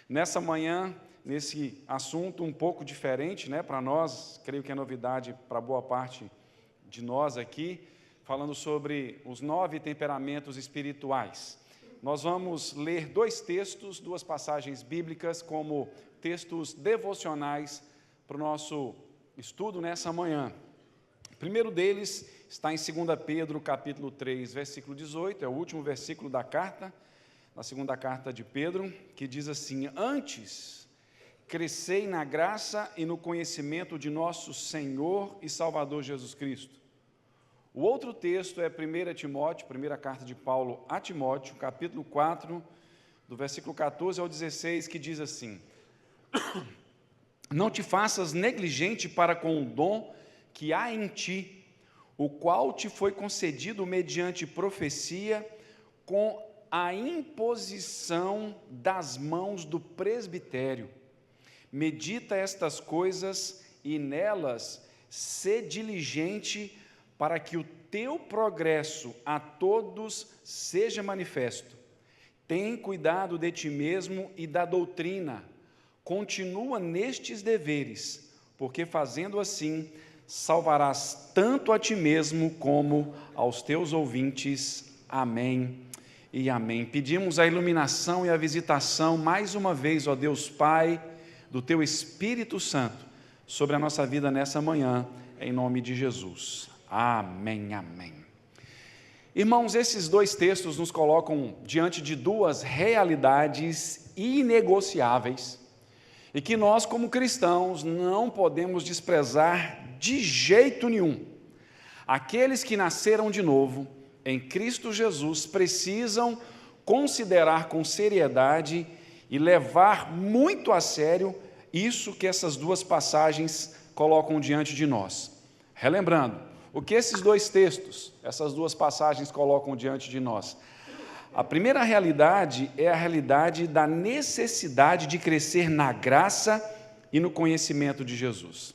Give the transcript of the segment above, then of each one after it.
Nessa manhã, nesse assunto um pouco diferente, para nós, creio que é novidade para boa parte de nós aqui, falando sobre os 9 temperamentos espirituais. Nós vamos ler 2 textos, 2 passagens bíblicas como textos devocionais para o nosso estudo nessa manhã. O primeiro deles está em 2 Pedro, capítulo 3, versículo 18, é o último versículo da carta, na segunda carta de Pedro, que diz assim: Antes, crescei na graça e no conhecimento de nosso Senhor e Salvador Jesus Cristo. O outro texto é 1 Timóteo, primeira carta de Paulo a Timóteo, capítulo 4, do versículo 14 ao 16, que diz assim: Não te faças negligente para com o dom que há em ti, o qual te foi concedido mediante profecia, com a imposição das mãos do presbitério. Medita estas coisas e nelas sê diligente para que o teu progresso a todos seja manifesto. Tem cuidado de ti mesmo e da doutrina. Continua nestes deveres, porque fazendo assim, salvarás tanto a ti mesmo como aos teus ouvintes. Amém e amém. Pedimos a iluminação e a visitação, mais uma vez, ó Deus Pai, do teu Espírito Santo, sobre a nossa vida nessa manhã, em nome de Jesus. Amém, amém. Irmãos, esses 2 textos nos colocam diante de 2 realidades inegociáveis e que nós, como cristãos, não podemos desprezar de jeito nenhum. Aqueles que nasceram de novo em Cristo Jesus precisam considerar com seriedade e levar muito a sério isso que essas 2 passagens colocam diante de nós. Relembrando, o que esses 2 textos, essas 2 passagens colocam diante de nós? A primeira realidade é a realidade da necessidade de crescer na graça e no conhecimento de Jesus.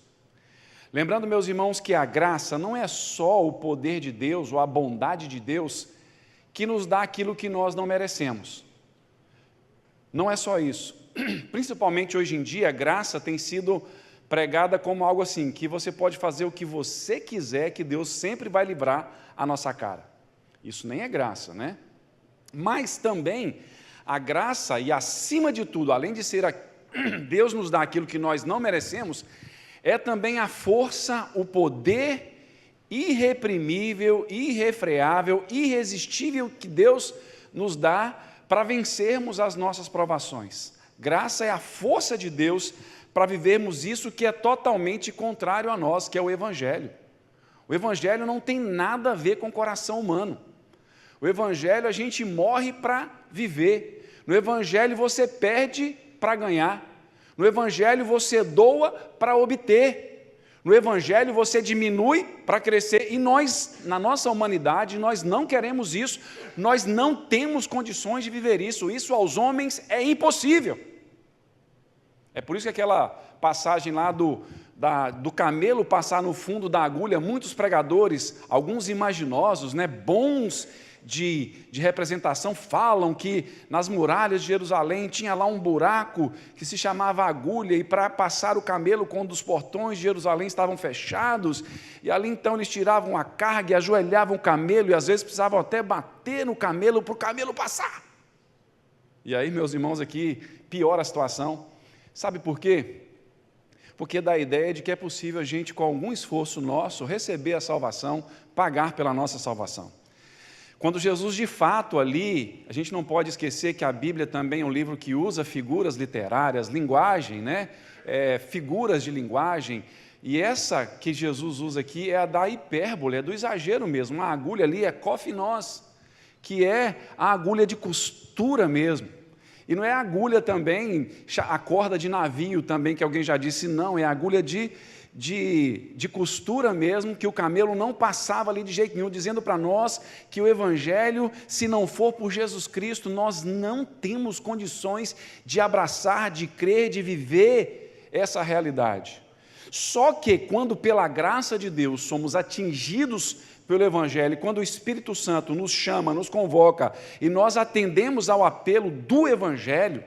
Lembrando, meus irmãos, que a graça não é só o poder de Deus ou a bondade de Deus que nos dá aquilo que nós não merecemos. Não é só isso. Principalmente hoje em dia, a graça tem sido pregada como algo assim, que você pode fazer o que você quiser, que Deus sempre vai livrar a nossa cara. Isso nem é graça, né? Mas também a graça, e acima de tudo, além de ser Deus nos dá aquilo que nós não merecemos, é também a força, o poder irreprimível, irrefreável, irresistível que Deus nos dá para vencermos as nossas provações. Graça é a força de Deus para vivermos isso que é totalmente contrário a nós, que é o Evangelho. O Evangelho não tem nada a ver com o coração humano. O Evangelho a gente morre para viver. No Evangelho você perde para ganhar. No Evangelho você doa para obter. No Evangelho você diminui para crescer. E nós, na nossa humanidade, nós não queremos isso. Nós não temos condições de viver isso. Isso aos homens é impossível. É por isso que aquela passagem lá do camelo passar no fundo da agulha, muitos pregadores, alguns imaginosos, bons de representação, falam que nas muralhas de Jerusalém tinha lá um buraco que se chamava agulha, e para passar o camelo quando os portões de Jerusalém estavam fechados, e ali então eles tiravam a carga e ajoelhavam o camelo, e às vezes precisavam até bater no camelo para o camelo passar. E aí, meus irmãos, aqui piora a situação. Sabe por quê? Porque dá a ideia de que é possível a gente, com algum esforço nosso, receber a salvação, pagar pela nossa salvação. Quando Jesus, de fato, ali, a gente não pode esquecer que a Bíblia também é um livro que usa figuras literárias, linguagem, figuras de linguagem, e essa que Jesus usa aqui é a da hipérbole, é do exagero mesmo. A agulha ali é cofinós, que é a agulha de costura mesmo. E não é agulha também, a corda de navio também, que alguém já disse, não, é agulha de costura mesmo, que o camelo não passava ali de jeito nenhum, dizendo para nós que o Evangelho, se não for por Jesus Cristo, nós não temos condições de abraçar, de crer, de viver essa realidade. Só que quando pela graça de Deus somos atingidos pelo Evangelho, quando o Espírito Santo nos chama, nos convoca, e nós atendemos ao apelo do Evangelho,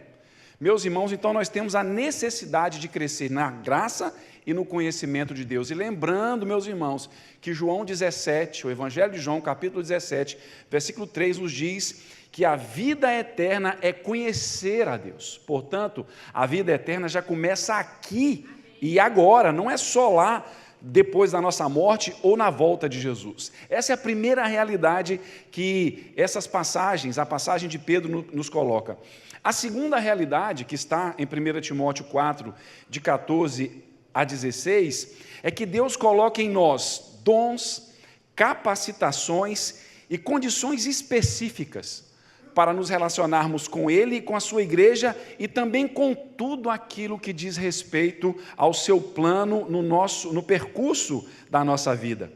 Meus irmãos, então nós temos a necessidade de crescer na graça e no conhecimento de Deus. E lembrando, meus irmãos, que João 17, o Evangelho de João, capítulo 17, versículo 3, nos diz que a vida eterna é conhecer a Deus. Portanto, a vida eterna já começa aqui e agora, não é só lá, depois da nossa morte ou na volta de Jesus. Essa é a primeira realidade que essas passagens, a passagem de Pedro nos coloca. A segunda realidade, que está em 1 Timóteo 4, de 14 a 16, é que Deus coloca em nós dons, capacitações e condições específicas para nos relacionarmos com Ele e com a sua igreja e também com tudo aquilo que diz respeito ao seu plano no percurso da nossa vida.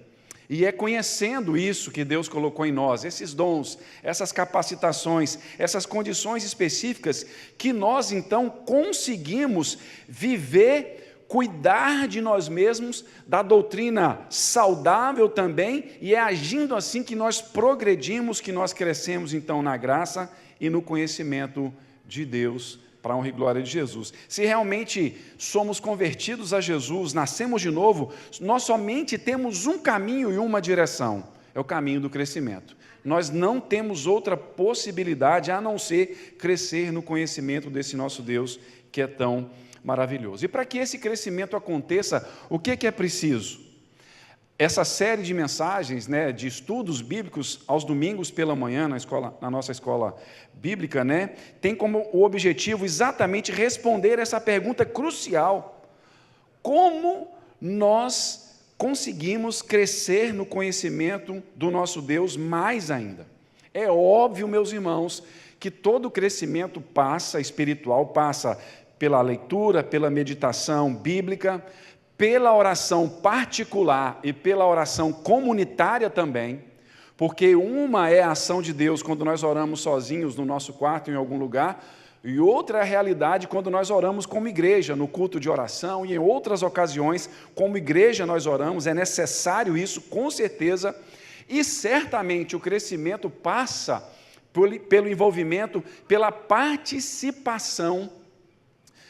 E é conhecendo isso que Deus colocou em nós, esses dons, essas capacitações, essas condições específicas, que nós então conseguimos viver, cuidar de nós mesmos, da doutrina saudável também, e é agindo assim que nós progredimos, que nós crescemos então na graça e no conhecimento de Deus, para a honra e glória de Jesus. Se realmente somos convertidos a Jesus, nascemos de novo, nós somente temos um caminho e uma direção, é o caminho do crescimento. Nós não temos outra possibilidade a não ser crescer no conhecimento desse nosso Deus que é tão maravilhoso. E para que esse crescimento aconteça, o que é preciso? Essa série de mensagens, de estudos bíblicos aos domingos pela manhã na nossa escola bíblica, tem como o objetivo exatamente responder essa pergunta crucial: como nós conseguimos crescer no conhecimento do nosso Deus mais ainda? É óbvio, meus irmãos, que todo crescimento espiritual passa pela leitura, pela meditação bíblica, pela oração particular e pela oração comunitária também, porque uma é a ação de Deus quando nós oramos sozinhos no nosso quarto, em algum lugar, e outra é a realidade quando nós oramos como igreja, no culto de oração, e em outras ocasiões, como igreja nós oramos, é necessário isso, com certeza, e certamente o crescimento passa pelo envolvimento, pela participação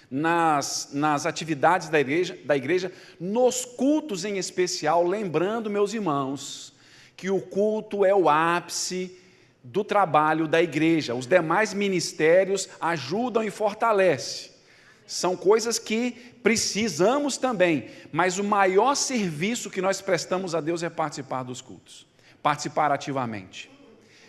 nas atividades da igreja, nos cultos em especial, lembrando, meus irmãos, que o culto é o ápice do trabalho da igreja. Os demais ministérios ajudam e fortalecem. São coisas que precisamos também, mas o maior serviço que nós prestamos a Deus é participar dos cultos, participar ativamente.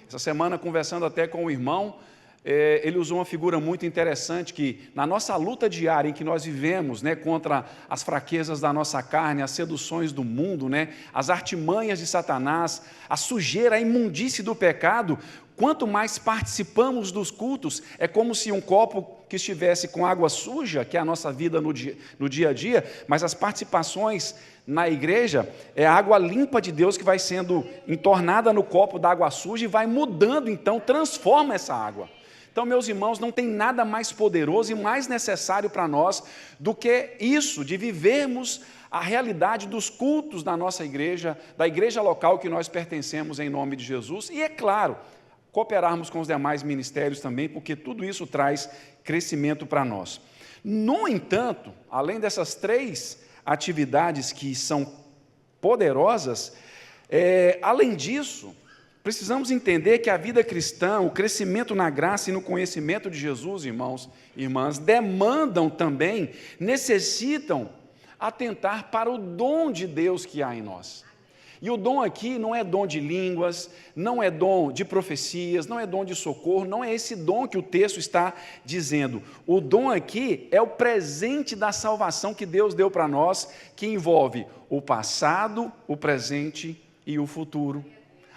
Essa semana, conversando até com um irmão, ele usou uma figura muito interessante, que na nossa luta diária em que nós vivemos, contra as fraquezas da nossa carne, as seduções do mundo, as artimanhas de Satanás, a sujeira, a imundície do pecado, quanto mais participamos dos cultos, é como se um copo que estivesse com água suja, que é a nossa vida no dia a dia, mas as participações na igreja é a água limpa de Deus que vai sendo entornada no copo da água suja e vai mudando, então transforma essa água. Então, meus irmãos, não tem nada mais poderoso e mais necessário para nós do que isso, de vivermos a realidade dos cultos da nossa igreja, da igreja local que nós pertencemos em nome de Jesus, e, é claro, cooperarmos com os demais ministérios também, porque tudo isso traz crescimento para nós. No entanto, além dessas três atividades que são poderosas, além disso, precisamos entender que a vida cristã, o crescimento na graça e no conhecimento de Jesus, irmãos e irmãs, demandam também, necessitam atentar para o dom de Deus que há em nós. E o dom aqui não é dom de línguas, não é dom de profecias, não é dom de socorro, não é esse dom que o texto está dizendo. O dom aqui é o presente da salvação que Deus deu para nós, que envolve o passado, o presente e o futuro.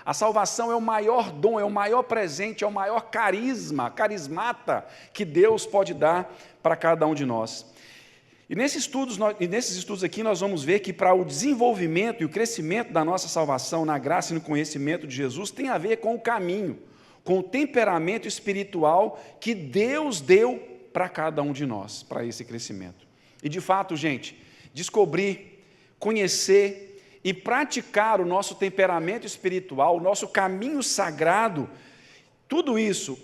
A salvação é o maior dom, é o maior presente, é o maior carismata que Deus pode dar para cada um de nós. E nesses estudos aqui nós vamos ver que para o desenvolvimento e o crescimento da nossa salvação na graça e no conhecimento de Jesus tem a ver com o caminho, com o temperamento espiritual que Deus deu para cada um de nós, para esse crescimento. E de fato, gente, descobrir, conhecer e praticar o nosso temperamento espiritual, o nosso caminho sagrado, tudo isso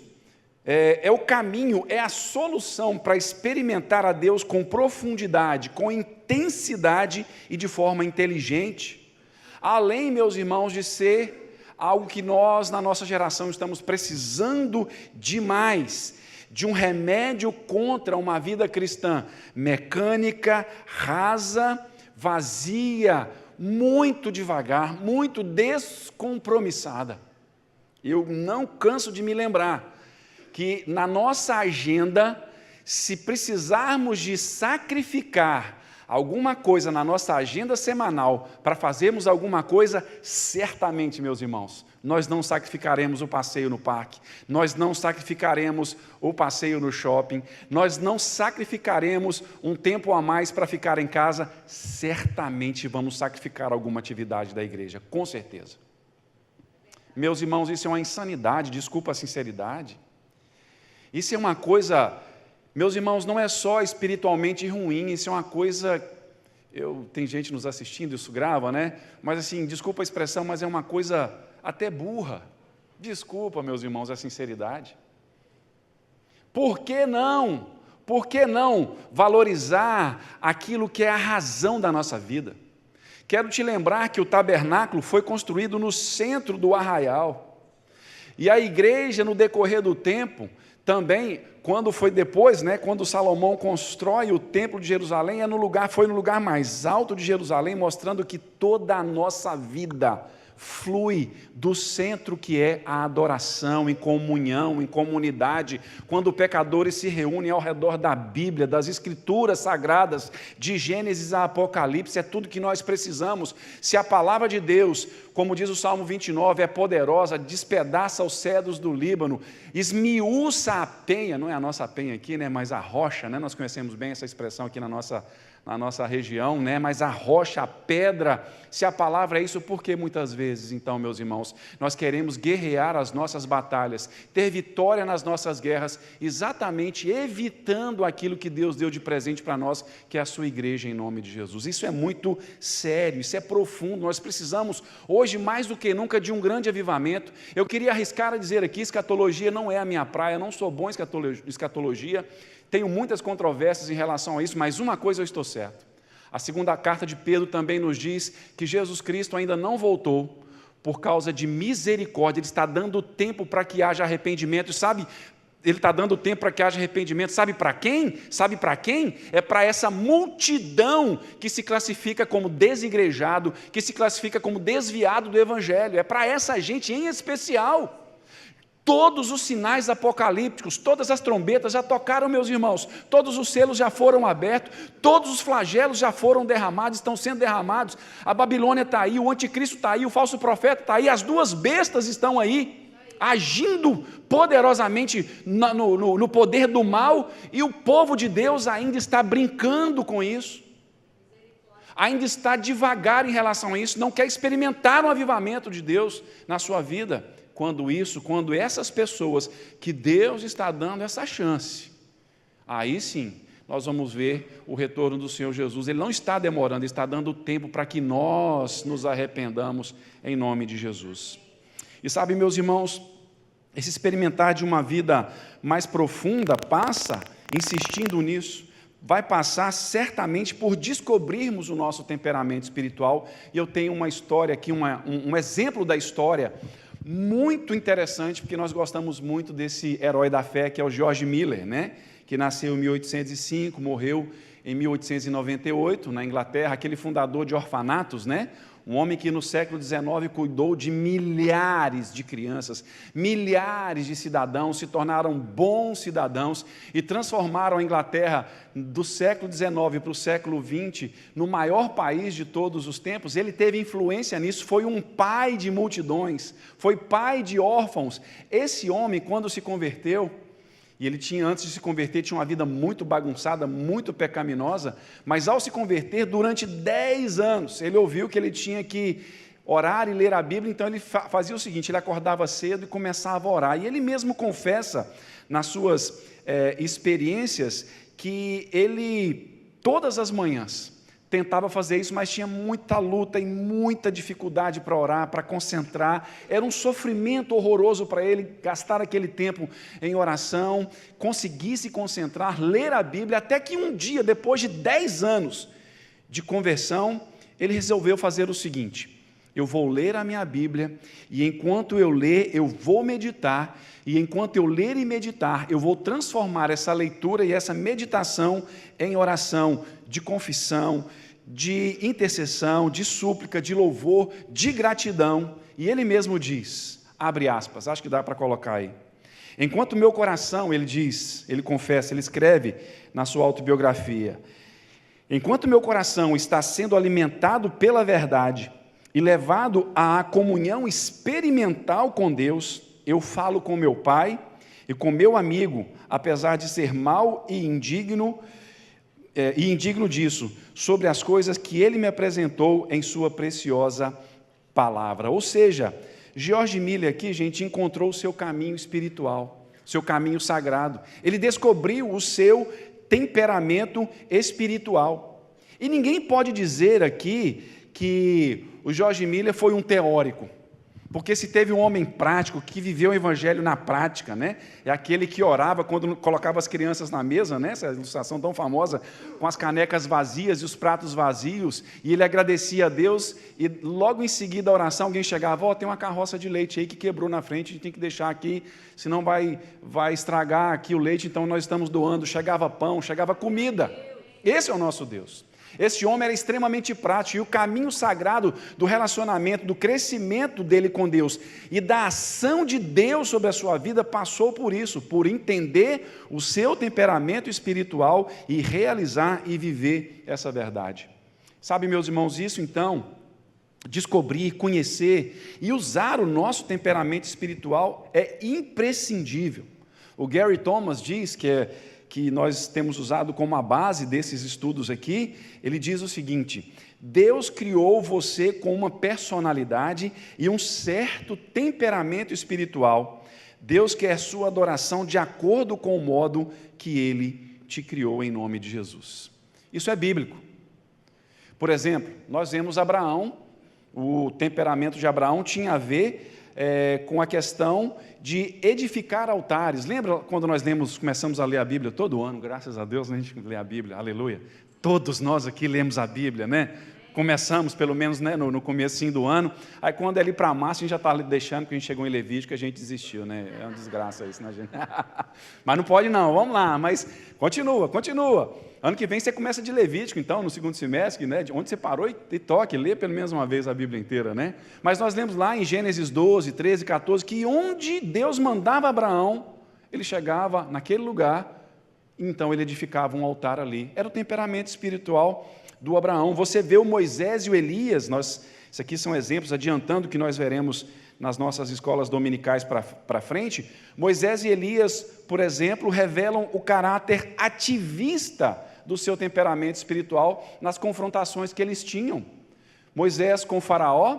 é o caminho, é a solução para experimentar a Deus com profundidade, com intensidade e de forma inteligente. Além, meus irmãos, de ser algo que nós, na nossa geração, estamos precisando demais, de um remédio contra uma vida cristã mecânica, rasa, vazia, muito devagar, muito descompromissada. Eu não canso de me lembrar que na nossa agenda, se precisarmos de sacrificar alguma coisa na nossa agenda semanal para fazermos alguma coisa, certamente, meus irmãos, nós não sacrificaremos o passeio no parque, nós não sacrificaremos o passeio no shopping, nós não sacrificaremos um tempo a mais para ficar em casa, certamente vamos sacrificar alguma atividade da igreja, com certeza. Meus irmãos, isso é uma insanidade, desculpa a sinceridade. Isso é uma coisa, meus irmãos, não é só espiritualmente ruim, isso é uma coisa, tem gente nos assistindo, isso grava, né? Mas assim, desculpa a expressão, mas é uma coisa até burra. Desculpa, meus irmãos, a sinceridade. Por que não? Por que não valorizar aquilo que é a razão da nossa vida? Quero te lembrar que o tabernáculo foi construído no centro do arraial. E a igreja, no decorrer do tempo, também, quando foi depois, quando Salomão constrói o templo de Jerusalém, foi no lugar mais alto de Jerusalém, mostrando que toda a nossa vida flui do centro que é a adoração, em comunhão, em comunidade, quando pecadores se reúnem ao redor da Bíblia, das Escrituras Sagradas, de Gênesis a Apocalipse, é tudo que nós precisamos. Se a palavra de Deus, como diz o Salmo 29, é poderosa, despedaça os cedros do Líbano, esmiuça a penha, não é a nossa penha aqui, mas a rocha, nós conhecemos bem essa expressão aqui na nossa região, mas a rocha, a pedra, se a palavra é isso, por que muitas vezes, então, meus irmãos, nós queremos guerrear as nossas batalhas, ter vitória nas nossas guerras, exatamente evitando aquilo que Deus deu de presente para nós, que é a sua igreja, em nome de Jesus. Isso é muito sério, isso é profundo, nós precisamos, hoje, mais do que nunca, de um grande avivamento. Eu queria arriscar a dizer aqui, escatologia não é a minha praia, não sou bom em escatologia, tenho muitas controvérsias em relação a isso, mas uma coisa eu estou certo. A segunda carta de Pedro também nos diz que Jesus Cristo ainda não voltou por causa de misericórdia. Ele está dando tempo para que haja arrependimento. Sabe, ele está dando tempo para que haja arrependimento. Sabe para quem? Sabe para quem? É para essa multidão que se classifica como desigrejado, que se classifica como desviado do Evangelho. É para essa gente em especial. Todos os sinais apocalípticos, todas as trombetas já tocaram, meus irmãos, todos os selos já foram abertos, todos os flagelos já foram derramados, estão sendo derramados, a Babilônia está aí, o anticristo está aí, o falso profeta está aí, as duas bestas estão aí, agindo poderosamente no poder do mal, e o povo de Deus ainda está brincando com isso, ainda está devagar em relação a isso, não quer experimentar um avivamento de Deus na sua vida. Quando essas pessoas que Deus está dando essa chance, aí sim, nós vamos ver o retorno do Senhor Jesus. Ele não está demorando, ele está dando tempo para que nós nos arrependamos em nome de Jesus. E sabe, meus irmãos, esse experimentar de uma vida mais profunda passa, insistindo nisso, vai passar certamente por descobrirmos o nosso temperamento espiritual. E eu tenho uma história aqui, um exemplo da história, muito interessante, porque nós gostamos muito desse herói da fé, que é o George Miller, que nasceu em 1805, morreu em 1898, na Inglaterra, aquele fundador de orfanatos, um homem que no século XIX cuidou de milhares de crianças, milhares de cidadãos, se tornaram bons cidadãos e transformaram a Inglaterra do século XIX para o século XX no maior país de todos os tempos. Ele teve influência nisso, foi um pai de multidões, foi pai de órfãos. Esse homem, quando se converteu, e ele antes de se converter, tinha uma vida muito bagunçada, muito pecaminosa, mas ao se converter, durante 10 anos, ele ouviu que ele tinha que orar e ler a Bíblia, então ele fazia o seguinte, ele acordava cedo e começava a orar, e ele mesmo confessa, nas suas experiências, que ele, todas as manhãs, tentava fazer isso, mas tinha muita luta e muita dificuldade para orar, para concentrar. Era um sofrimento horroroso para ele gastar aquele tempo em oração, conseguir se concentrar, ler a Bíblia, até que um dia, depois de 10 anos de conversão, ele resolveu fazer o seguinte: eu vou ler a minha Bíblia, e enquanto eu ler, eu vou meditar, e enquanto eu ler e meditar, eu vou transformar essa leitura e essa meditação em oração de confissão, de intercessão, de súplica, de louvor, de gratidão. E ele mesmo diz, abre aspas, acho que dá para colocar aí: enquanto meu coração, ele diz, ele confessa, ele escreve na sua autobiografia, enquanto meu coração está sendo alimentado pela verdade e levado à comunhão experimental com Deus, eu falo com meu pai e com meu amigo, apesar de ser mau e indigno disso, sobre as coisas que ele me apresentou em sua preciosa palavra. Ou seja, George Miller aqui, gente, encontrou o seu caminho espiritual, seu caminho sagrado. Ele descobriu o seu temperamento espiritual. E ninguém pode dizer aqui que o George Miller foi um teórico, porque se teve um homem prático que viveu o evangelho na prática, né? É aquele que orava quando colocava as crianças na mesa, né? Essa ilustração tão famosa, com as canecas vazias e os pratos vazios, e ele agradecia a Deus, e logo em seguida a oração, alguém chegava: ó, tem uma carroça de leite aí que quebrou na frente, a gente tem que deixar aqui, senão vai estragar aqui o leite, então nós estamos doando. Chegava pão, chegava comida. Esse é o nosso Deus. Esse homem era extremamente prático, e o caminho sagrado do relacionamento, do crescimento dele com Deus e da ação de Deus sobre a sua vida passou por isso, por entender o seu temperamento espiritual e realizar e viver essa verdade. Sabe, meus irmãos, isso então, descobrir, conhecer e usar o nosso temperamento espiritual é imprescindível. O Gary Thomas diz que nós temos usado como a base desses estudos aqui, ele diz o seguinte: Deus criou você com uma personalidade e um certo temperamento espiritual. Deus quer sua adoração de acordo com o modo que Ele te criou, em nome de Jesus. Isso é bíblico. Por exemplo, nós vemos Abraão, o temperamento de Abraão tinha a ver com a questão de edificar altares. Lembra quando nós começamos a ler a Bíblia todo ano? Graças a Deus, a gente lê a Bíblia, aleluia. Todos nós aqui lemos a Bíblia, né? Começamos, pelo menos, né, no comecinho do ano. Aí, quando é ali para março, a gente já está deixando, porque a gente chegou em Levítico, a gente desistiu, né? É uma desgraça isso, né, gente? Mas não pode não, vamos lá. Mas continua. Ano que vem você começa de Levítico, então, no segundo semestre, né? Onde você parou e toque, lê pelo menos uma vez a Bíblia inteira, né? Mas nós lemos lá em Gênesis 12, 13, 14, que onde Deus mandava Abraão, ele chegava naquele lugar, então ele edificava um altar ali. Era o temperamento espiritual do Abraão. Você vê o Moisés e o Elias, isso aqui são exemplos, adiantando o que nós veremos nas nossas escolas dominicais para frente. Moisés e Elias, por exemplo, revelam o caráter ativista do seu temperamento espiritual nas confrontações que eles tinham. Moisés com Faraó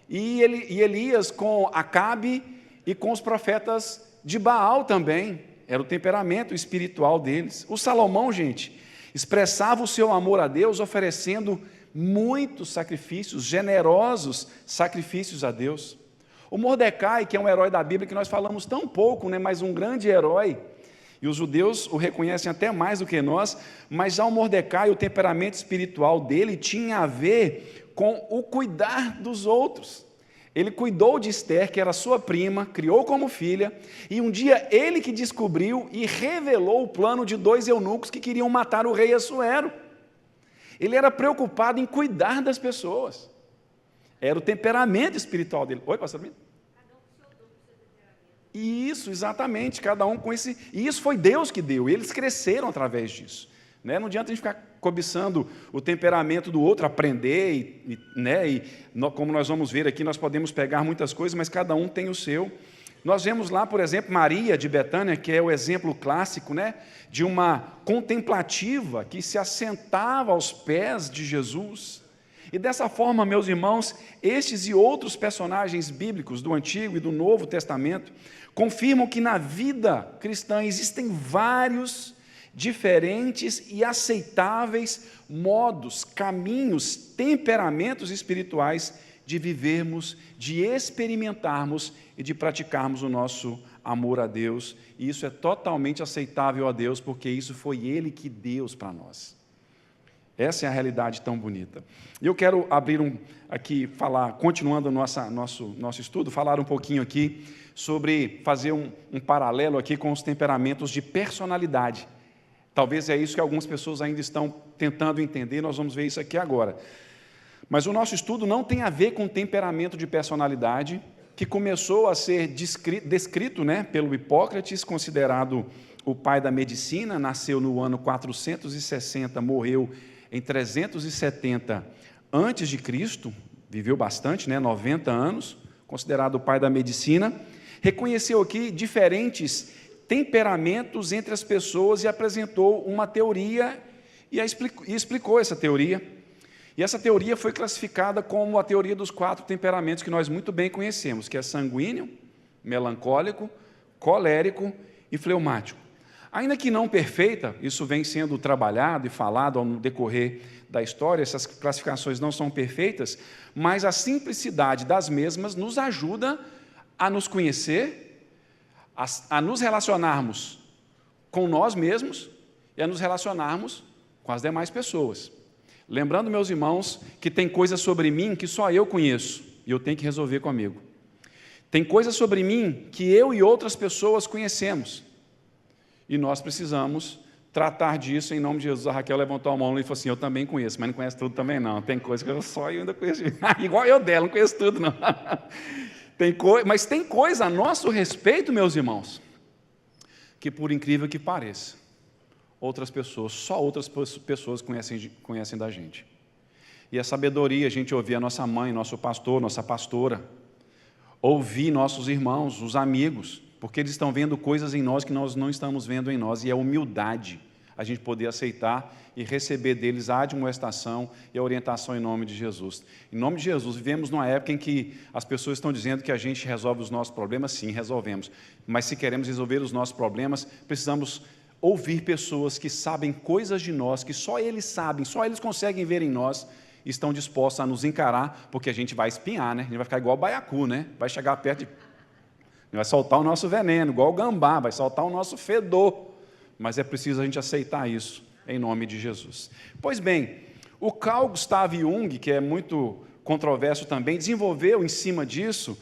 e Elias com Acabe e com os profetas de Baal também. Era o temperamento espiritual deles. O Salomão, gente, expressava o seu amor a Deus oferecendo muitos sacrifícios, generosos sacrifícios a Deus. O Mordecai, que é um herói da Bíblia que nós falamos tão pouco, né, mas um grande herói, e os judeus o reconhecem até mais do que nós, mas já o Mordecai, o temperamento espiritual dele tinha a ver com o cuidar dos outros. Ele cuidou de Ester, que era sua prima, criou como filha, e um dia ele que descobriu e revelou o plano de 2 eunucos que queriam matar o rei Assuero. Ele era preocupado em cuidar das pessoas. Era o temperamento espiritual dele. Oi, pastor Mito? Isso, exatamente, cada um com esse... E isso foi Deus que deu, eles cresceram através disso. Né? Não adianta a gente ficar cobiçando o temperamento do outro, aprender, como nós vamos ver aqui, nós podemos pegar muitas coisas, mas cada um tem o seu. Nós vemos lá, por exemplo, Maria de Betânia, que é o exemplo clássico, né, de uma contemplativa que se assentava aos pés de Jesus. E dessa forma, meus irmãos, estes e outros personagens bíblicos do Antigo e do Novo Testamento confirmam que na vida cristã existem vários diferentes e aceitáveis modos, caminhos, temperamentos espirituais de vivermos, de experimentarmos e de praticarmos o nosso amor a Deus. E isso é totalmente aceitável a Deus, porque isso foi Ele que deu para nós. Essa é a realidade tão bonita. E eu quero abrir aqui, falar, continuando o nosso estudo, falar um pouquinho aqui sobre, fazer um paralelo aqui com os temperamentos de personalidade. Talvez é isso que algumas pessoas ainda estão tentando entender, nós vamos ver isso aqui agora. Mas o nosso estudo não tem a ver com temperamento de personalidade, que começou a ser descrito, pelo Hipócrates, considerado o pai da medicina, nasceu no ano 460, morreu em 370 a.C., viveu bastante, 90 anos, considerado o pai da medicina, reconheceu aqui diferentes temperamentos entre as pessoas e apresentou uma teoria e explicou essa teoria. E essa teoria foi classificada como a teoria dos 4 temperamentos que nós muito bem conhecemos, que é sanguíneo, melancólico, colérico e fleumático. Ainda que não perfeita, isso vem sendo trabalhado e falado no decorrer da história, essas classificações não são perfeitas, mas a simplicidade das mesmas nos ajuda a nos conhecer, a nos relacionarmos com nós mesmos e a nos relacionarmos com as demais pessoas. Lembrando, meus irmãos, que tem coisas sobre mim que só eu conheço e eu tenho que resolver comigo. Tem coisas sobre mim que eu e outras pessoas conhecemos e nós precisamos tratar disso em nome de Jesus. A Raquel levantou a mão e falou assim: eu também conheço, mas não conheço tudo também não. Tem coisa que eu ainda conheço. Igual eu dela, não conheço tudo não. Mas tem coisa a nosso respeito, meus irmãos, que por incrível que pareça, só outras pessoas conhecem da gente. E a sabedoria, a gente ouvir a nossa mãe, nosso pastor, nossa pastora, ouvir nossos irmãos, os amigos, porque eles estão vendo coisas em nós que nós não estamos vendo em nós, e é humildade a gente poder aceitar e receber deles a admoestação e a orientação em nome de Jesus. Em nome de Jesus, vivemos numa época em que as pessoas estão dizendo que a gente resolve os nossos problemas. Sim, resolvemos, mas se queremos resolver os nossos problemas, precisamos ouvir pessoas que sabem coisas de nós, que só eles sabem, só eles conseguem ver em nós, e estão dispostos a nos encarar, porque a gente vai espinhar, a gente vai ficar igual o baiacu, vai chegar perto vai soltar o nosso veneno, igual o gambá, vai soltar o nosso fedor, mas é preciso a gente aceitar isso, em nome de Jesus. Pois bem, o Carl Gustav Jung, que é muito controverso também, desenvolveu em cima disso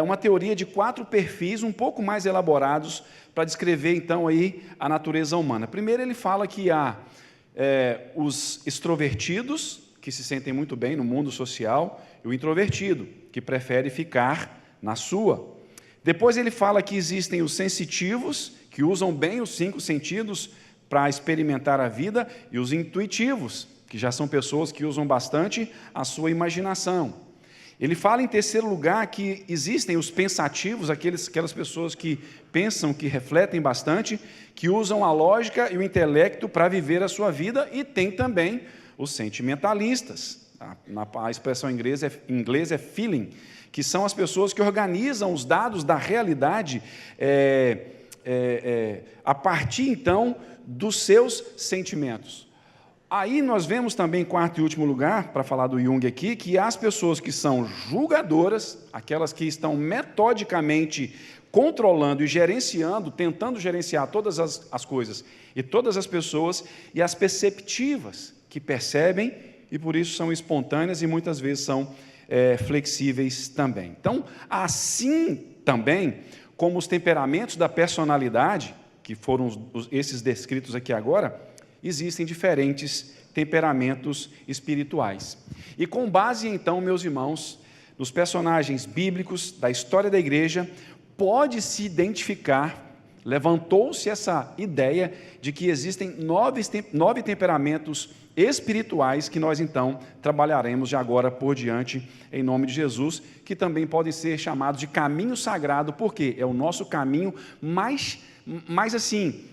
uma teoria de 4 perfis um pouco mais elaborados para descrever então aí a natureza humana. Primeiro ele fala que há os extrovertidos, que se sentem muito bem no mundo social, e o introvertido, que prefere ficar na sua. Depois ele fala que existem os sensitivos, que usam bem os 5 sentidos para experimentar a vida, e os intuitivos, que já são pessoas que usam bastante a sua imaginação. Ele fala, em terceiro lugar, que existem os pensativos, aquelas pessoas que pensam, que refletem bastante, que usam a lógica e o intelecto para viver a sua vida, e tem também os sentimentalistas. A expressão em inglês é feeling, que são as pessoas que organizam os dados da realidade a partir, então, dos seus sentimentos. Aí nós vemos também, em quarto e último lugar, para falar do Jung aqui, que há as pessoas que são julgadoras, aquelas que estão metodicamente controlando e gerenciando, tentando gerenciar todas as coisas e todas as pessoas, e as perceptivas, que percebem e por isso são espontâneas e muitas vezes são flexíveis também. Então, assim também como os temperamentos da personalidade, que foram esses descritos aqui agora, existem diferentes temperamentos espirituais. E com base, então, meus irmãos, nos personagens bíblicos da história da igreja, pode-se identificar, levantou-se essa ideia de que existem 9 temperamentos espirituais que nós, então, trabalharemos de agora por diante, em nome de Jesus, que também podem ser chamados de caminho sagrado, porque é o nosso caminho mais assim,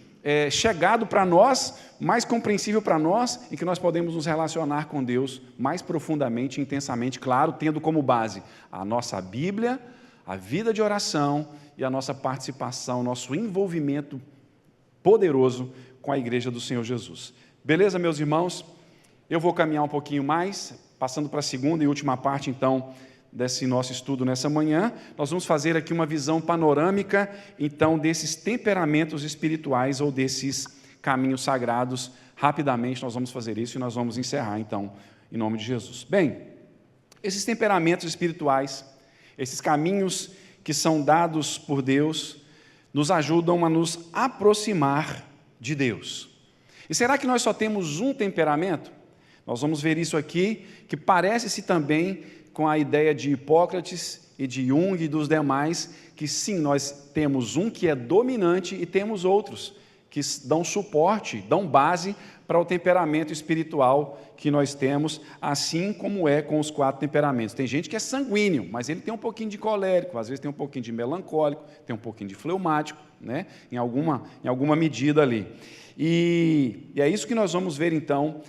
chegado para nós, mais compreensível para nós, e que nós podemos nos relacionar com Deus mais profundamente, intensamente, claro, tendo como base a nossa Bíblia, a vida de oração e a nossa participação, nosso envolvimento poderoso com a igreja do Senhor Jesus. Beleza, meus irmãos? Eu vou caminhar um pouquinho mais, passando para a segunda e última parte, então, desse nosso estudo nessa manhã. Nós vamos fazer aqui uma visão panorâmica, então, desses temperamentos espirituais ou desses caminhos sagrados. Rapidamente nós vamos fazer isso e nós vamos encerrar, então, em nome de Jesus. Bem, esses temperamentos espirituais, esses caminhos que são dados por Deus, nos ajudam a nos aproximar de Deus. E será que nós só temos um temperamento? Nós vamos ver isso aqui, que parece-se também com a ideia de Hipócrates e de Jung e dos demais, que sim, nós temos um que é dominante e temos outros que dão suporte, dão base para o temperamento espiritual que nós temos, assim como é com os 4 temperamentos. Tem gente que é sanguíneo, mas ele tem um pouquinho de colérico, às vezes tem um pouquinho de melancólico, tem um pouquinho de fleumático, né? em alguma medida ali. E é isso que nós vamos ver, então,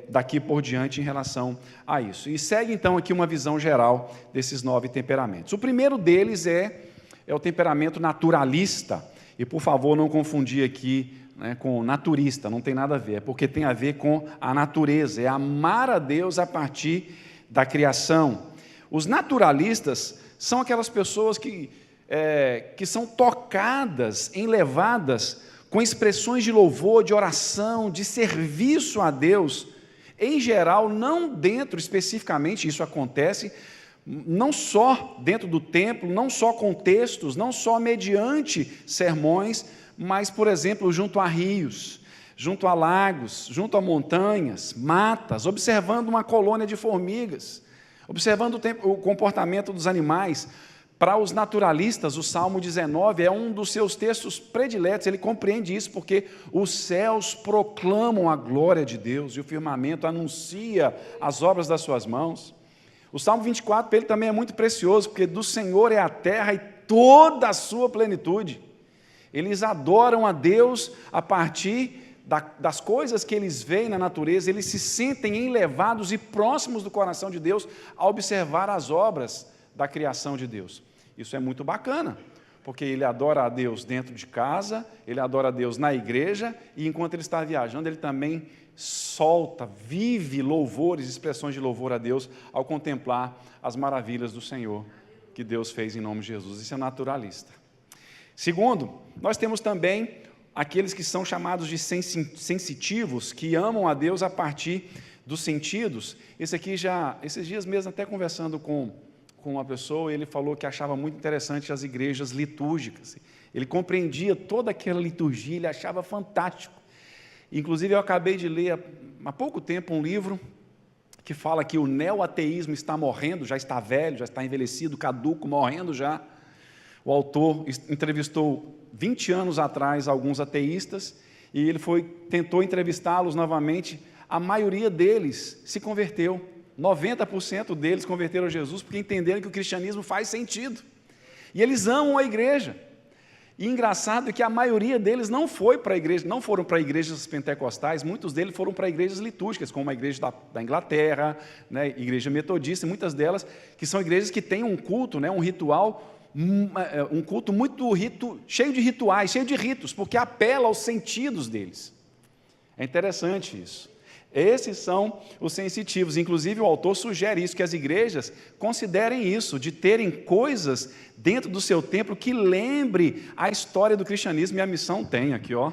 daqui por diante em relação a isso. E segue, então, aqui uma visão geral desses 9 temperamentos. O primeiro deles é o temperamento naturalista. E, por favor, não confundir aqui, né, com naturista, não tem nada a ver, é porque tem a ver com a natureza, é amar a Deus a partir da criação. Os naturalistas são aquelas pessoas que são tocadas, enlevadas com expressões de louvor, de oração, de serviço a Deus, em geral, não dentro especificamente, isso acontece, não só dentro do templo, não só com textos, não só mediante sermões, mas, por exemplo, junto a rios, junto a lagos, junto a montanhas, matas, observando uma colônia de formigas, observando o comportamento dos animais. Para os naturalistas, o Salmo 19 é um dos seus textos prediletos, ele compreende isso, porque os céus proclamam a glória de Deus e o firmamento anuncia as obras das suas mãos. O Salmo 24, para ele também é muito precioso, porque do Senhor é a terra e toda a sua plenitude. Eles adoram a Deus a partir das coisas que eles veem na natureza, eles se sentem enlevados e próximos do coração de Deus ao observar as obras da criação de Deus. Isso é muito bacana, porque ele adora a Deus dentro de casa, ele adora a Deus na igreja, e enquanto ele está viajando, ele também solta, vive louvores, expressões de louvor a Deus ao contemplar as maravilhas do Senhor que Deus fez em nome de Jesus. Isso é naturalista. Segundo, nós temos também aqueles que são chamados de sensitivos, que amam a Deus a partir dos sentidos. Esses dias mesmo, até conversando com uma pessoa, ele falou que achava muito interessante as igrejas litúrgicas. Ele compreendia toda aquela liturgia, ele achava fantástico. Inclusive, eu acabei de ler há pouco tempo um livro que fala que o neo-ateísmo está morrendo, já está velho, já está envelhecido, caduco, morrendo já. O autor entrevistou 20 anos atrás alguns ateístas e ele tentou entrevistá-los novamente. A maioria deles se converteu. 90% deles converteram a Jesus porque entenderam que o cristianismo faz sentido. E eles amam a igreja. E engraçado é que a maioria deles não foram para igrejas pentecostais, muitos deles foram para igrejas litúrgicas, como a igreja da Inglaterra, né, igreja metodista, e muitas delas que são igrejas que têm um culto, né, um ritual, um culto cheio de rituais, cheio de ritos, porque apela aos sentidos deles. É interessante isso. Esses são os sensitivos. Inclusive, o autor sugere isso, que as igrejas considerem isso, de terem coisas dentro do seu templo que lembre a história do cristianismo. E a missão tem aqui, ó,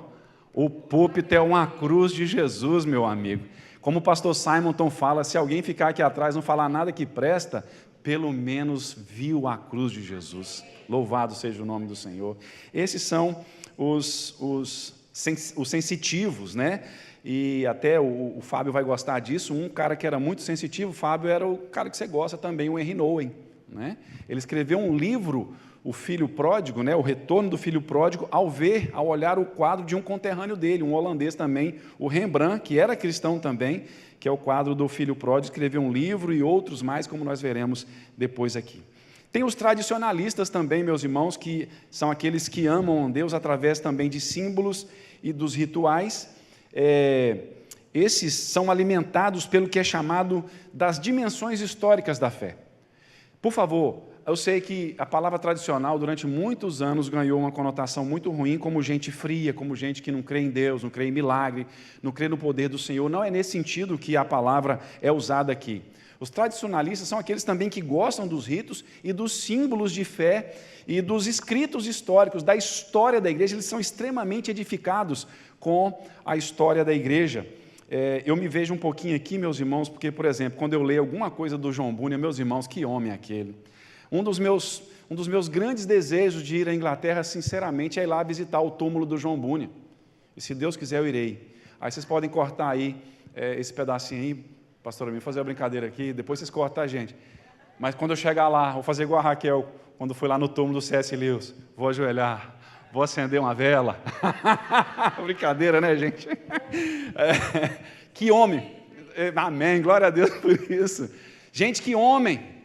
o púlpito é uma cruz de Jesus, meu amigo. Como o pastor Simonton fala, se alguém ficar aqui atrás e não falar nada que presta, pelo menos viu a cruz de Jesus. Louvado seja o nome do Senhor. Esses são os sensitivos, né? E até o Fábio vai gostar disso. Um cara que era muito sensitivo, o Fábio era o cara que você gosta também, o Henry Nouwen, né? Ele escreveu um livro, O Filho Pródigo, né? O Retorno do Filho Pródigo, ao olhar o quadro de um conterrâneo dele, um holandês também, o Rembrandt, que era cristão também, que é o quadro do Filho Pródigo, escreveu um livro e outros mais, como nós veremos depois aqui. Tem os tradicionalistas também, meus irmãos, que são aqueles que amam Deus através também de símbolos e dos rituais. Esses são alimentados pelo que é chamado das dimensões históricas da fé. Por favor, eu sei que a palavra tradicional, durante muitos anos, ganhou uma conotação muito ruim, como gente fria, como gente que não crê em Deus, não crê em milagre, não crê no poder do Senhor. Não é nesse sentido que a palavra é usada aqui. Os tradicionalistas são aqueles também que gostam dos ritos e dos símbolos de fé e dos escritos históricos, da história da igreja. Eles são extremamente edificados com a história da igreja. Eu me vejo um pouquinho aqui, meus irmãos, porque, por exemplo, quando eu leio alguma coisa do João Bunyan, meus irmãos, que homem é aquele? Um dos meus grandes desejos de ir à Inglaterra, sinceramente, é ir lá visitar o túmulo do João Bunyan. E se Deus quiser, eu irei. Aí vocês podem cortar aí esse pedacinho aí, pastor, eu fazer a brincadeira aqui, depois vocês cortam, tá, gente? Mas quando eu chegar lá, vou fazer igual a Raquel, quando fui lá no túmulo do C.S. Lewis, vou ajoelhar, vou acender uma vela. Brincadeira, né, gente? Que homem. Amém, glória a Deus por isso. Gente, que homem.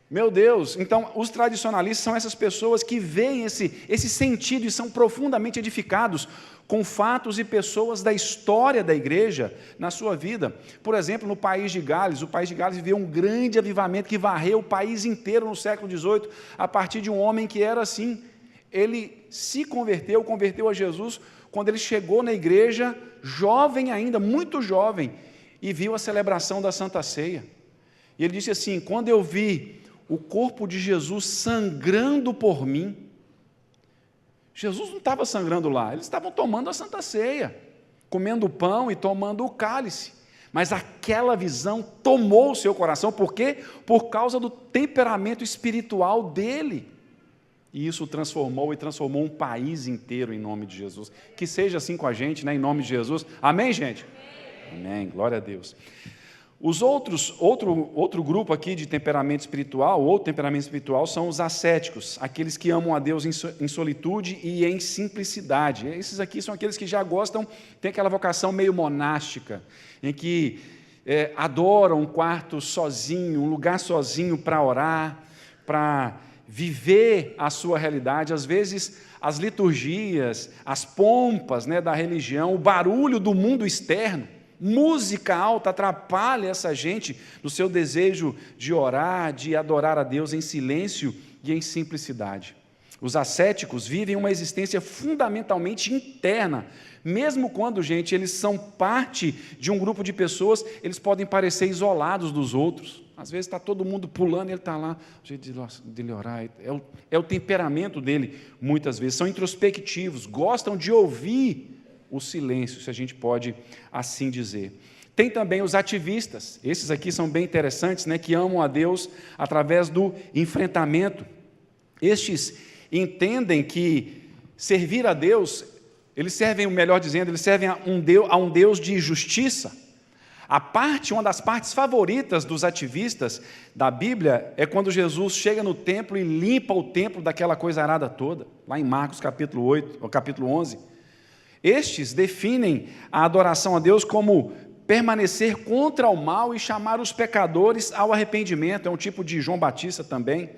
Meu Deus, então os tradicionalistas são essas pessoas que veem esse sentido e são profundamente edificados com fatos e pessoas da história da igreja na sua vida. Por exemplo, no país de Gales, o país de Gales viveu um grande avivamento que varreu o país inteiro no século XVIII, a partir de um homem que era assim. Ele se converteu a Jesus, quando ele chegou na igreja, jovem ainda, muito jovem, e viu a celebração da Santa Ceia. E ele disse assim: quando eu vi o corpo de Jesus sangrando por mim. Jesus não estava sangrando lá, eles estavam tomando a Santa Ceia, comendo o pão e tomando o cálice. Mas aquela visão tomou o seu coração, por quê? Por causa do temperamento espiritual dele. E isso transformou um país inteiro em nome de Jesus. Que seja assim com a gente, né, em nome de Jesus. Amém, gente? Amém, glória a Deus. Outro grupo aqui de temperamento espiritual, são os ascéticos, aqueles que amam a Deus em solitude e em simplicidade. Esses aqui são aqueles que já gostam, tem aquela vocação meio monástica, em que adoram um quarto sozinho, um lugar sozinho para orar, para viver a sua realidade. Às vezes, as liturgias, as pompas, né, da religião, o barulho do mundo externo, música alta atrapalha essa gente no seu desejo de orar, de adorar a Deus em silêncio e em simplicidade. Os ascéticos vivem uma existência fundamentalmente interna, mesmo quando, gente, eles são parte de um grupo de pessoas, eles podem parecer isolados dos outros. Às vezes está todo mundo pulando e ele está lá, o jeito dele orar, é o temperamento dele, muitas vezes. São introspectivos, gostam de ouvir o silêncio, se a gente pode assim dizer. Tem também os ativistas, esses aqui são bem interessantes, né, que amam a Deus através do enfrentamento. Estes entendem que servir a Deus, eles servem a um Deus de justiça. Uma das partes favoritas dos ativistas da Bíblia é quando Jesus chega no templo e limpa o templo daquela coisa arada toda, lá em Marcos capítulo 11. Estes definem a adoração a Deus como permanecer contra o mal e chamar os pecadores ao arrependimento. É um tipo de João Batista também.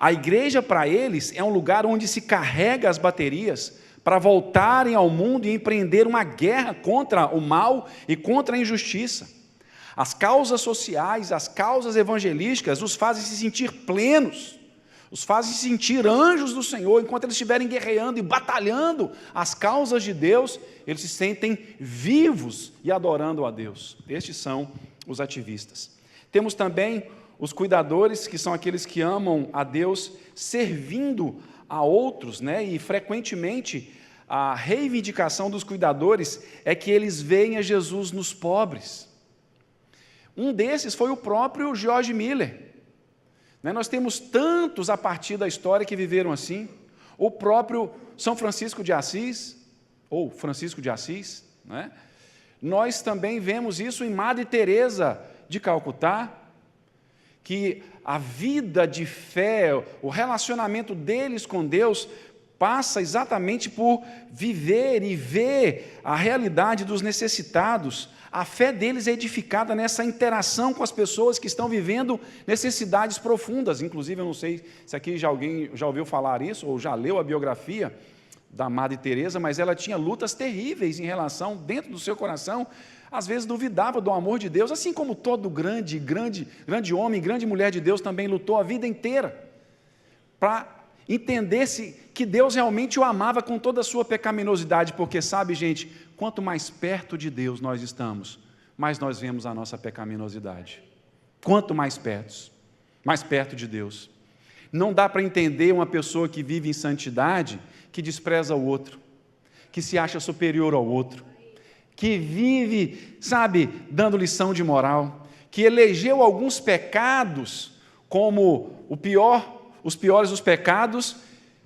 A igreja, para eles, é um lugar onde se carrega as baterias para voltarem ao mundo e empreender uma guerra contra o mal e contra a injustiça. As causas sociais, as causas evangelísticas os fazem se sentir plenos, os fazem se sentir anjos do Senhor. Enquanto eles estiverem guerreando e batalhando as causas de Deus, eles se sentem vivos e adorando a Deus. Estes são os ativistas. Temos também os cuidadores, que são aqueles que amam a Deus servindo a outros, né? E frequentemente a reivindicação dos cuidadores é que eles veem a Jesus nos pobres. Um desses foi o próprio George Miller. Nós temos tantos a partir da história que viveram assim. O próprio São Francisco de Assis, ou Francisco de Assis, né? Nós também vemos isso em Madre Teresa de Calcutá, que a vida de fé, o relacionamento deles com Deus passa exatamente por viver e ver a realidade dos necessitados. A fé deles é edificada nessa interação com as pessoas que estão vivendo necessidades profundas. Inclusive, eu não sei se aqui alguém já ouviu falar isso, ou já leu a biografia da Madre Teresa, mas ela tinha lutas terríveis em relação, dentro do seu coração, às vezes duvidava do amor de Deus, assim como todo grande homem, grande mulher de Deus também lutou a vida inteira. para entendesse que Deus realmente o amava com toda a sua pecaminosidade, porque sabe, gente, quanto mais perto de Deus nós estamos, mais nós vemos a nossa pecaminosidade. Quanto mais perto de Deus. Não dá para entender uma pessoa que vive em santidade, que despreza o outro, que se acha superior ao outro, que vive, sabe, dando lição de moral, que elegeu alguns pecados como os piores dos pecados,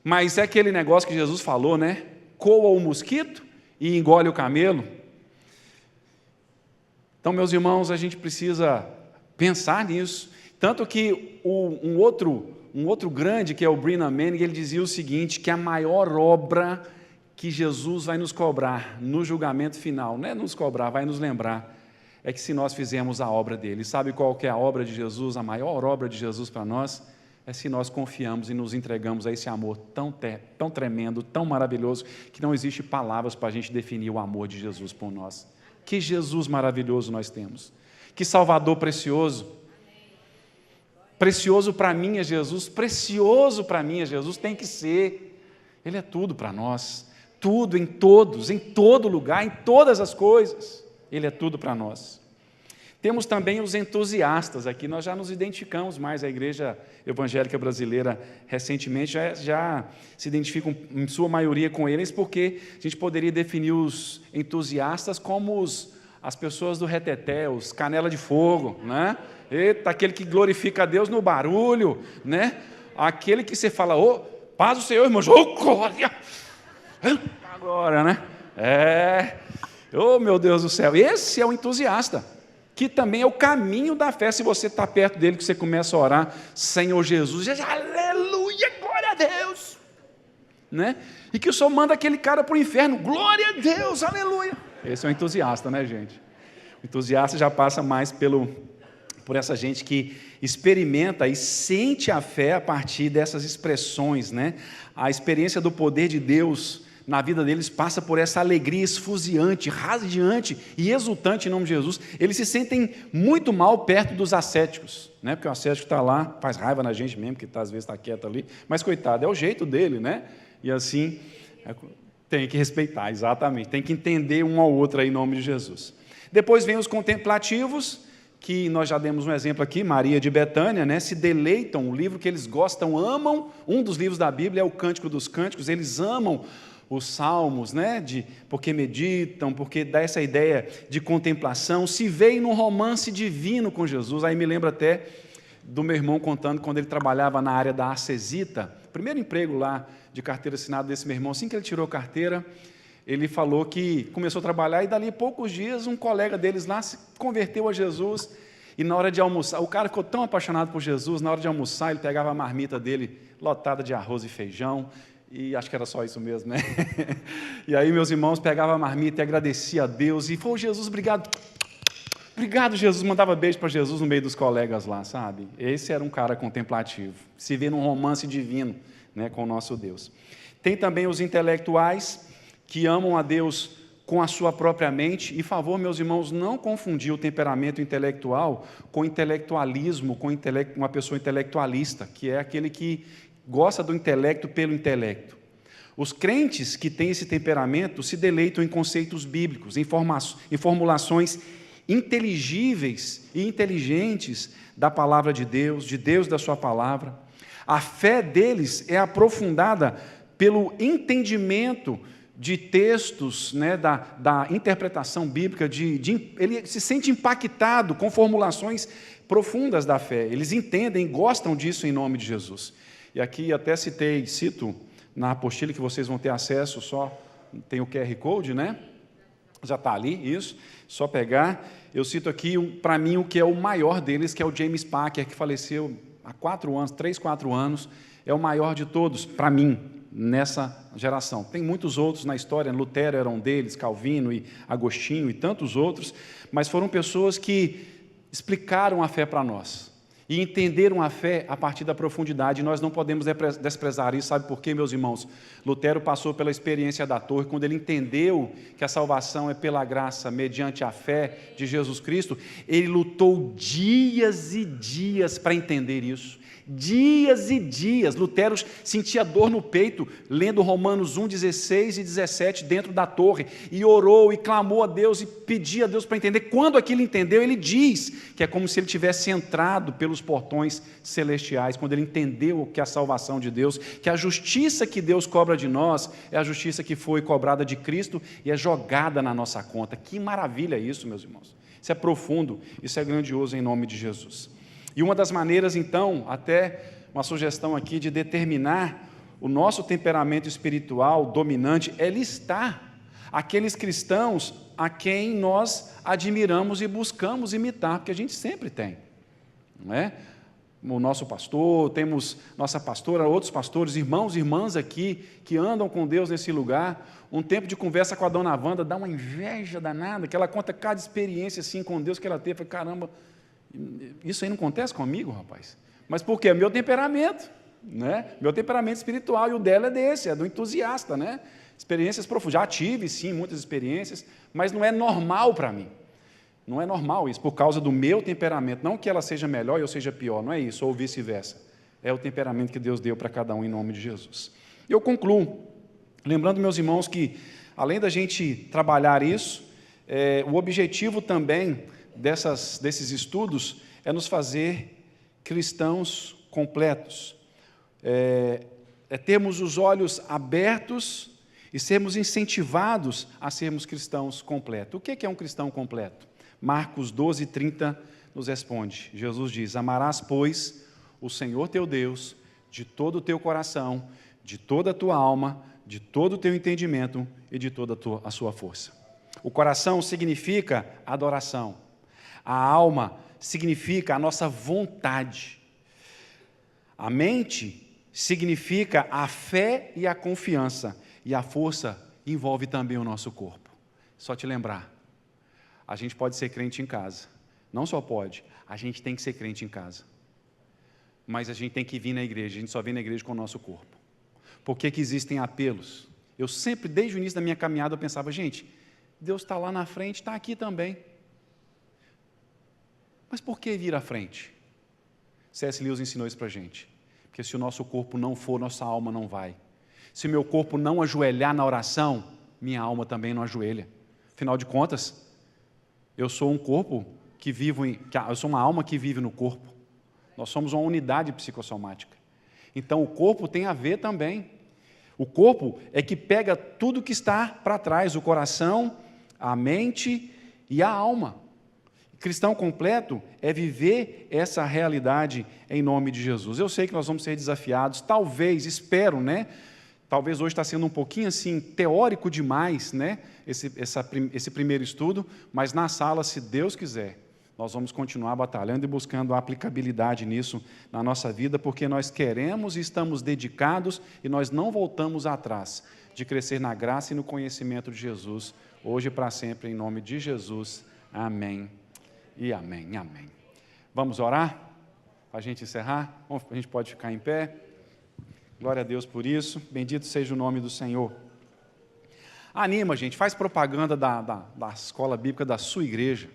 mas é aquele negócio que Jesus falou, né? Coa o mosquito e engole o camelo. Então, meus irmãos, a gente precisa pensar nisso. Tanto que um outro grande, que é o Brenham Manning, ele dizia o seguinte, que a maior obra que Jesus vai nos cobrar no julgamento final, não é nos cobrar, vai nos lembrar, é que se nós fizermos a obra dele. Sabe qual que é a obra de Jesus, a maior obra de Jesus para nós? É se nós confiamos e nos entregamos a esse amor tão tremendo, tão maravilhoso, que não existe palavras para a gente definir o amor de Jesus por nós. Que Jesus maravilhoso nós temos, que Salvador precioso. Precioso para mim é Jesus, precioso para mim é Jesus, tem que ser. Ele é tudo para nós, tudo em todos, em todo lugar, em todas as coisas. Ele é tudo para nós. Temos também os entusiastas aqui, nós já nos identificamos mais, a Igreja Evangélica Brasileira recentemente já se identificam em sua maioria com eles, porque a gente poderia definir os entusiastas como as pessoas do reteté, os canela de fogo, né? Eita, aquele que glorifica a Deus no barulho, né? Aquele que você fala, paz do Senhor, irmãos, glória, agora, né? Meu Deus do céu, esse é o entusiasta, que também é o caminho da fé. Se você está perto dele, que você começa a orar, Senhor Jesus, aleluia, glória a Deus, né? E que o Senhor manda aquele cara para o inferno, glória a Deus, aleluia. Esse é o entusiasta, né, gente? O entusiasta já passa mais por essa gente que experimenta e sente a fé a partir dessas expressões, né? A experiência do poder de Deus na vida deles passa por essa alegria esfuziante, radiante e exultante em nome de Jesus. Eles se sentem muito mal perto dos ascéticos, né? Porque o ascético está lá, faz raiva na gente mesmo, que às vezes está quieto ali, mas coitado, é o jeito dele, né? E assim, tem que respeitar, exatamente, tem que entender um ao outro aí em nome de Jesus. Depois vem os contemplativos, que nós já demos um exemplo aqui, Maria de Betânia, né? Se deleitam, o livro que eles gostam, amam, um dos livros da Bíblia é o Cântico dos Cânticos, eles amam os salmos, né? Porque meditam, porque dá essa ideia de contemplação, se veem num romance divino com Jesus. Aí me lembra até do meu irmão contando quando ele trabalhava na área da Acesita, primeiro emprego lá de carteira assinada desse meu irmão, assim que ele tirou a carteira, ele falou que começou a trabalhar e dali a poucos dias um colega deles lá se converteu a Jesus e na hora de almoçar, o cara ficou tão apaixonado por Jesus, na hora de almoçar ele pegava a marmita dele lotada de arroz e feijão, e acho que era só isso mesmo, né? E aí meus irmãos pegavam a marmita e agradeciam a Deus, e foi, Jesus, obrigado, Jesus, mandava beijo para Jesus no meio dos colegas lá, sabe? Esse era um cara contemplativo, se vê num romance divino, né, com o nosso Deus. Tem também os intelectuais, que amam a Deus com a sua própria mente, e favor, meus irmãos, não confundir o temperamento intelectual com intelectualismo, com uma pessoa intelectualista, que é aquele que gosta do intelecto pelo intelecto. Os crentes que têm esse temperamento se deleitam em conceitos bíblicos, em formulações inteligíveis e inteligentes da palavra de Deus da sua palavra. A fé deles é aprofundada pelo entendimento de textos, né, da interpretação bíblica, ele se sente impactado com formulações profundas da fé. Eles entendem, gostam disso em nome de Jesus. E aqui até cito na apostila que vocês vão ter acesso, só tem o QR Code, né? Já está ali, isso, só pegar. Eu cito aqui, para mim, o que é o maior deles, que é o James Packer, que faleceu há 3, 4 anos, é o maior de todos, para mim, nessa geração. Tem muitos outros na história, Lutero era um deles, Calvino e Agostinho e tantos outros, mas foram pessoas que explicaram a fé para nós. e entenderam a fé a partir da profundidade. Nós não podemos desprezar isso, sabe por quê, meus irmãos? Lutero passou pela experiência da torre, quando ele entendeu que a salvação é pela graça, mediante a fé de Jesus Cristo, ele lutou dias e dias para entender isso. Dias e dias, Lutero sentia dor no peito, lendo Romanos 1, 16 e 17, dentro da torre, e orou e clamou a Deus, e pedia a Deus para entender. Quando aquilo entendeu, ele diz que é como se ele tivesse entrado pelos portões celestiais, quando ele entendeu que a salvação de Deus, que a justiça que Deus cobra de nós, é a justiça que foi cobrada de Cristo, e é jogada na nossa conta. Que maravilha isso, meus irmãos! Isso é profundo, isso é grandioso em nome de Jesus. E uma das maneiras, então, até uma sugestão aqui de determinar o nosso temperamento espiritual dominante é listar aqueles cristãos a quem nós admiramos e buscamos imitar, porque a gente sempre tem, não é? O nosso pastor, temos nossa pastora, outros pastores, irmãos e irmãs aqui que andam com Deus nesse lugar. Um tempo de conversa com a dona Wanda dá uma inveja danada, que ela conta cada experiência assim com Deus que ela teve. Caramba, isso aí não acontece comigo, rapaz. Mas por quê? É meu temperamento, né? Meu temperamento espiritual, e o dela é desse, é do entusiasta, né? Experiências profundas. Já tive, sim, muitas experiências, mas não é normal para mim. Não é normal isso, por causa do meu temperamento. Não que ela seja melhor e eu seja pior, não é isso, ou vice-versa. É o temperamento que Deus deu para cada um em nome de Jesus. Eu concluo, lembrando, meus irmãos, que além da gente trabalhar isso, o objetivo também desses estudos é nos fazer cristãos completos, termos os olhos abertos e sermos incentivados a sermos cristãos completos. O que é um cristão completo? Marcos 12, 30 nos responde. Jesus diz: amarás, pois, o Senhor teu Deus de todo o teu coração, de toda a tua alma, de todo o teu entendimento e de toda a sua força. O coração significa adoração. A alma significa a nossa vontade. A mente significa a fé e a confiança. E a força envolve também o nosso corpo. Só te lembrar, a gente pode ser crente em casa. Não só pode, a gente tem que ser crente em casa. Mas a gente tem que vir na igreja, a gente só vem na igreja com o nosso corpo. Por que que existem apelos? Eu sempre, desde o início da minha caminhada, eu pensava, gente, Deus está lá na frente, está aqui também. Mas por que vir à frente? C.S. Lewis ensinou isso para a gente. Porque se o nosso corpo não for, nossa alma não vai. Se o meu corpo não ajoelhar na oração, minha alma também não ajoelha. Afinal de contas, eu sou um corpo que eu sou uma alma que vive no corpo. Nós somos uma unidade psicossomática. Então o corpo tem a ver também. O corpo é que pega tudo que está para trás, o coração, a mente e a alma. Cristão completo é viver essa realidade em nome de Jesus. Eu sei que nós vamos ser desafiados, talvez, espero, né? Talvez hoje está sendo um pouquinho assim, teórico demais, né? Esse primeiro estudo, mas na sala, se Deus quiser, nós vamos continuar batalhando e buscando a aplicabilidade nisso na nossa vida, porque nós queremos e estamos dedicados e nós não voltamos atrás de crescer na graça e no conhecimento de Jesus, hoje e para sempre, em nome de Jesus. Amém. E amém, amém. Vamos orar? Para a gente encerrar? A gente pode ficar em pé. Glória a Deus por isso. Bendito seja o nome do Senhor. Anima, gente. Faz propaganda da escola bíblica da sua igreja.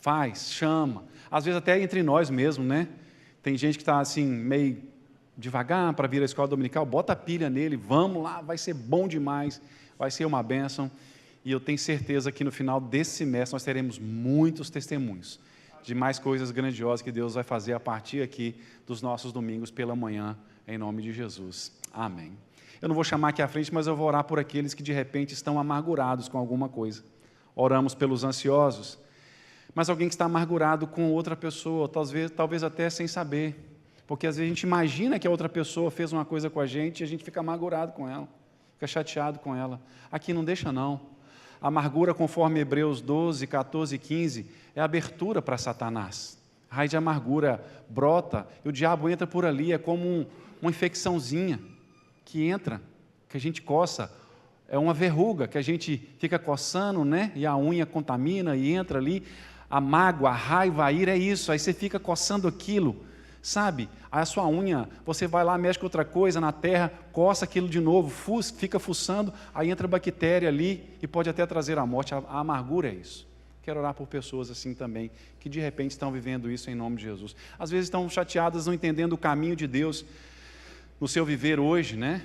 Faz, chama. Às vezes até entre nós mesmo, né? Tem gente que está assim, meio devagar para vir à escola dominical. Bota a pilha nele. Vamos lá, vai ser bom demais. Vai ser uma bênção. E eu tenho certeza que no final desse semestre nós teremos muitos testemunhos de mais coisas grandiosas que Deus vai fazer a partir aqui dos nossos domingos pela manhã, em nome de Jesus. Amém. Eu não vou chamar aqui à frente, mas eu vou orar por aqueles que de repente estão amargurados com alguma coisa. Oramos pelos ansiosos, mas alguém que está amargurado com outra pessoa, talvez até sem saber, porque às vezes a gente imagina que a outra pessoa fez uma coisa com a gente e a gente fica amargurado com ela, fica chateado com ela. Aqui não deixa não. A amargura, conforme Hebreus 12, 14 e 15, é abertura para Satanás. A raiz de amargura brota e o diabo entra por ali, é como uma infecçãozinha que entra, que a gente coça, é uma verruga que a gente fica coçando, né? E a unha contamina e entra ali. A mágoa, a raiva, a ira é isso. Aí você fica coçando aquilo, sabe? Aí a sua unha, você vai lá, mexe com outra coisa na terra, coça aquilo de novo, fica fuçando, aí entra bactéria ali e pode até trazer a morte. A amargura é isso. Quero orar por pessoas assim também, que de repente estão vivendo isso em nome de Jesus. Às vezes estão chateadas, não entendendo o caminho de Deus no seu viver hoje, né?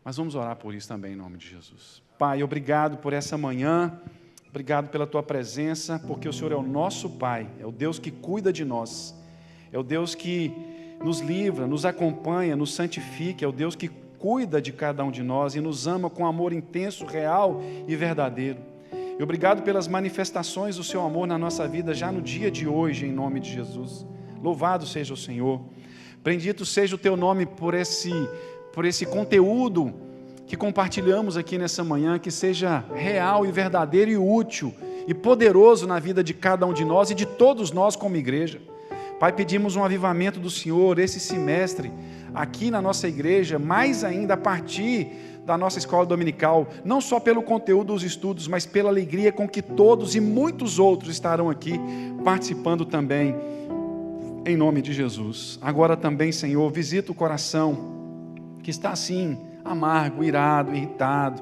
Mas vamos orar por isso também em nome de Jesus. Pai, obrigado por essa manhã, obrigado pela Tua presença, porque o Senhor é o nosso Pai, é o Deus que cuida de nós, é o Deus que nos livra, nos acompanha, nos santifica, é o Deus que cuida de cada um de nós e nos ama com amor intenso, real e verdadeiro. E obrigado pelas manifestações do Seu amor na nossa vida, já no dia de hoje, em nome de Jesus. Louvado seja o Senhor. Bendito seja o Teu nome por esse conteúdo que compartilhamos aqui nessa manhã, que seja real e verdadeiro e útil e poderoso na vida de cada um de nós e de todos nós como igreja. Pai, pedimos um avivamento do Senhor esse semestre, aqui na nossa igreja, mais ainda a partir da nossa escola dominical, não só pelo conteúdo dos estudos, mas pela alegria com que todos e muitos outros estarão aqui participando também, em nome de Jesus. Agora também, Senhor, visita o coração que está assim, amargo, irado, irritado,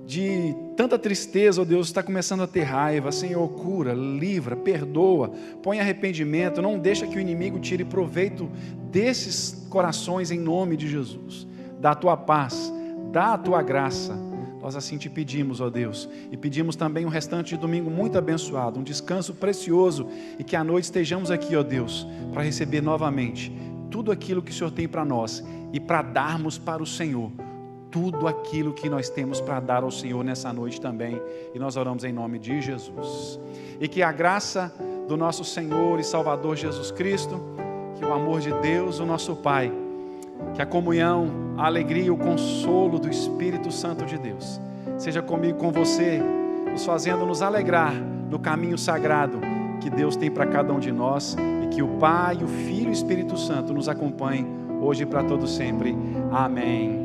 de tanta tristeza, ó Deus, está começando a ter raiva. Senhor, cura, livra, perdoa, põe arrependimento, não deixa que o inimigo tire proveito desses corações em nome de Jesus. Dá a Tua paz, dá a Tua graça, nós assim te pedimos, ó Deus, e pedimos também um restante de domingo muito abençoado, um descanso precioso, e que à noite estejamos aqui, ó Deus, para receber novamente tudo aquilo que o Senhor tem para nós, e para darmos para o Senhor tudo aquilo que nós temos para dar ao Senhor nessa noite também, e nós oramos em nome de Jesus, e que a graça do nosso Senhor e Salvador Jesus Cristo, que o amor de Deus, o nosso Pai, que a comunhão, a alegria e o consolo do Espírito Santo de Deus, seja comigo, com você, nos fazendo nos alegrar no caminho sagrado que Deus tem para cada um de nós, e que o Pai, o Filho e o Espírito Santo nos acompanhem hoje e para todo sempre. Amém.